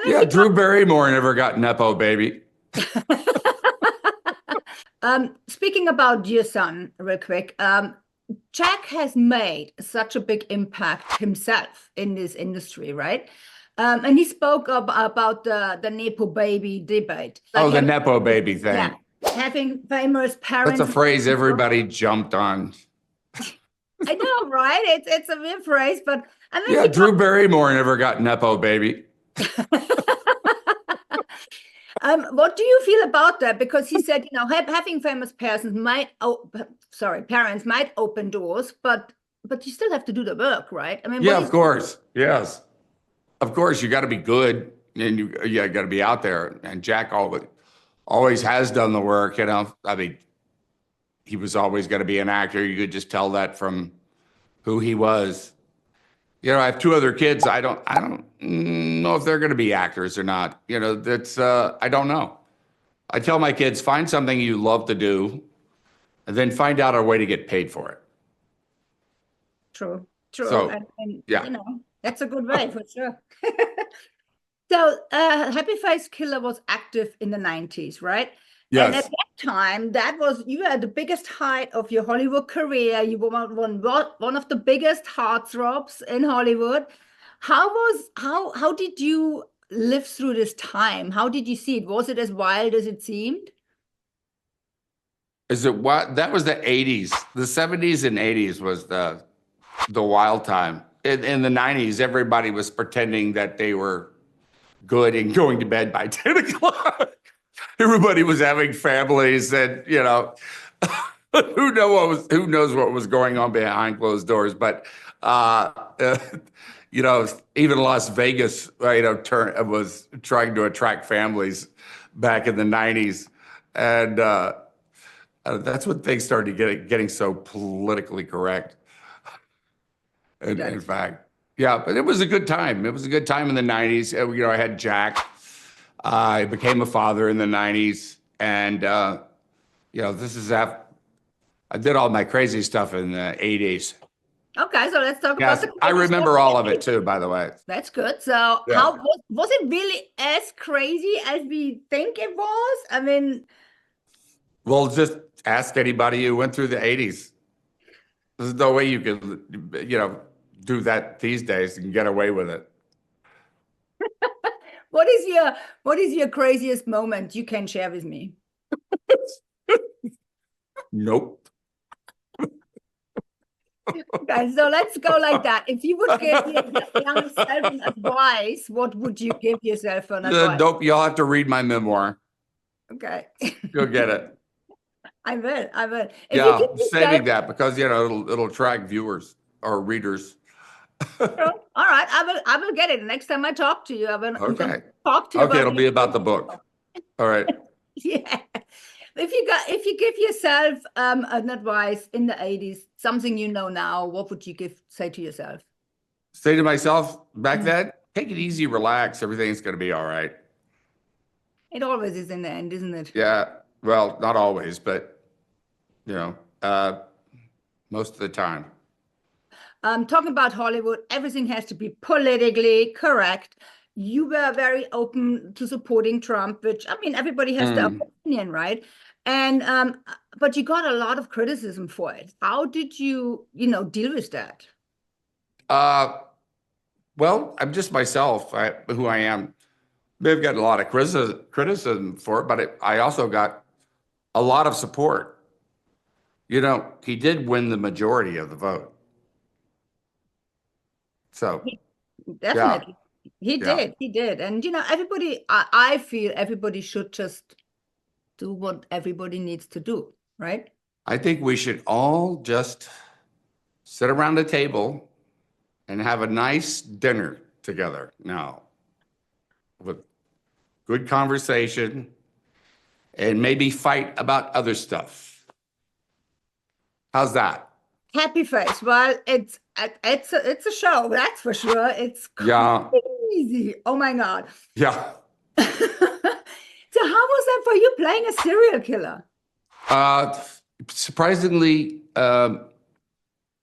Yeah, Drew Barrymore never got Nepo, baby. Speaking about your son, real quick, Jack has made such a big impact himself in this industry, right? And he spoke about the Nepo baby debate, Oh, like the having, Nepo baby yeah, thing. having famous That's a parents. phrase everybody jumped on. I know, right? It's a weird phrase, but I mean, Yeah, Drew Barrymore never got Nepo, baby. What do you feel about that? Because he said, having famous parents might open doors, but you still have to do the work, right? I mean, Yeah, what of is course. Yes. Of course, you got to be good and you got to be out there. And Jack always has done the work, you know. I mean, he was always going to be an actor. You could just tell that from who he was. You know, I have two other kids. I don't know if they're going to be actors or not. You know, that's I don't know. I tell my kids, find something you love to do and then find out a way to get paid for it. true? True, So, and yeah. that's a good way for sure. So, Happy Face Killer was active in the 90s, right? And at Yes. that time, that was you had the biggest height of your Hollywood career. You were one of the biggest heartthrobs in Hollywood. How did you live through this time? How did you see it? Was it as wild as it seemed? Is it what that was the 80s. The 70s and 80s was the wild time. In the 90s, everybody was pretending that they were good and going to bed by 10 o'clock. Everybody was having families and, you know, who knows what was going on behind closed doors. But, uh, uh, you know, even Las Vegas, was trying to attract families back in the 90s. And that's when things started getting so politically correct. In That's fact, yeah, but it was a good time. It was a good time in the 90s. You know, I had Jack. I became a father in the 90s. And, you know, this is after I did all my crazy stuff in the 80s. okay. So let's talk about Yes, the I crazy stuff. remember all of it too, by the way. That's good. So, Yeah. how was it really as crazy as we think it was? I mean, Well, just ask anybody who went through the 80s. There's no way you could, you know, do that these days and get away with it. what is your craziest moment you can share with me? Nope. Okay, so let's go like that. If you would give your young self an advice, what would you give yourself an advice? Nope. You'll have to read my memoir. Okay, You'll get it. I will. I will. If you Yeah, give I'm yourself, saving that because you know it'll attract viewers or readers. all right, I will get it. Next time I talk to you, I'm gonna Okay. talk to you Okay, about it'll your be about the crazy book. All right. yeah. If you give yourself an advice in the 80s, something you know now, what would you say to yourself? Say to myself back Mm. then, take it easy, relax. Everything's going to be all right. It always is in the end, isn't it? Yeah. Well, not always, but you know, most of the time. Talking about Hollywood, everything has to be politically correct. You were very open to supporting Trump, which I mean, everybody has their Mm. opinion, right? And but you got a lot of criticism for it. How did deal with that? Uh, well, I'm just myself, who I am. They've got a lot of criticism for it, but I also got a lot of support. You know, he did win the majority of the vote. So, He, yeah, definitely, he yeah. did, he did, and everybody. I feel everybody should just do what everybody needs to do, right? I think we should all just sit around the table and have a nice dinner together now with good conversation and maybe fight about other stuff. How's that? Happy face. Well, it's a show, that's for sure. It's Yeah, crazy. Oh my God. yeah. So how was that for you playing a serial killer? Uh, Surprisingly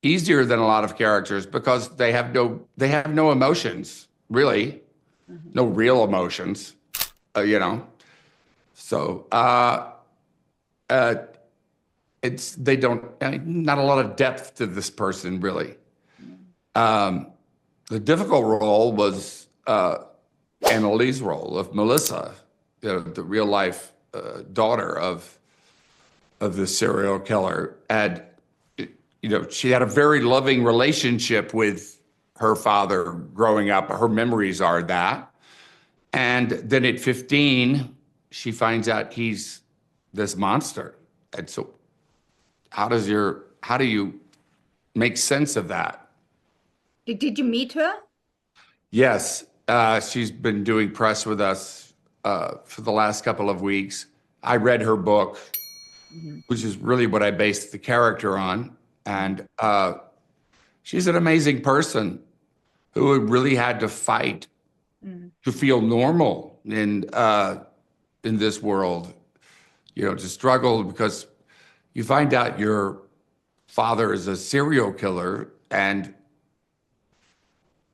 easier than a lot of characters because they have no emotions, really. no real emotions, you know. So they don't, not a lot of depth to this person, really. The difficult role was Annalee's role of Melissa, the real life daughter of the serial killer. And, she had a very loving relationship with her father growing up. Her memories are that. And then at 15, she finds out he's this monster. And so how do you make sense of that? Did you meet her? Yes, she's been doing press with us for the last couple of weeks. I read her book, which is really what I based the character on. And she's an amazing person who really had to fight to feel normal in this world, to struggle because you find out your father is a serial killer, and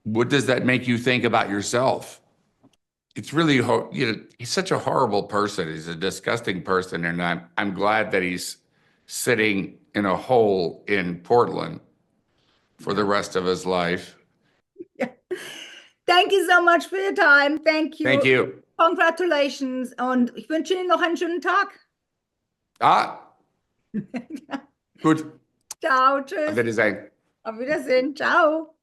what does that make you think about yourself? It's really, he's such a horrible person. He's a disgusting person, and I'm glad that he's sitting in a hole in Portland for the rest of his life. Ja. Thank you so much for your time. Thank you. Thank you. Congratulations und ich wünsche Ihnen noch einen schönen Tag. Gut. Ciao, Auf tschüss. Wiedersehen. Auf Wiedersehen. Ciao.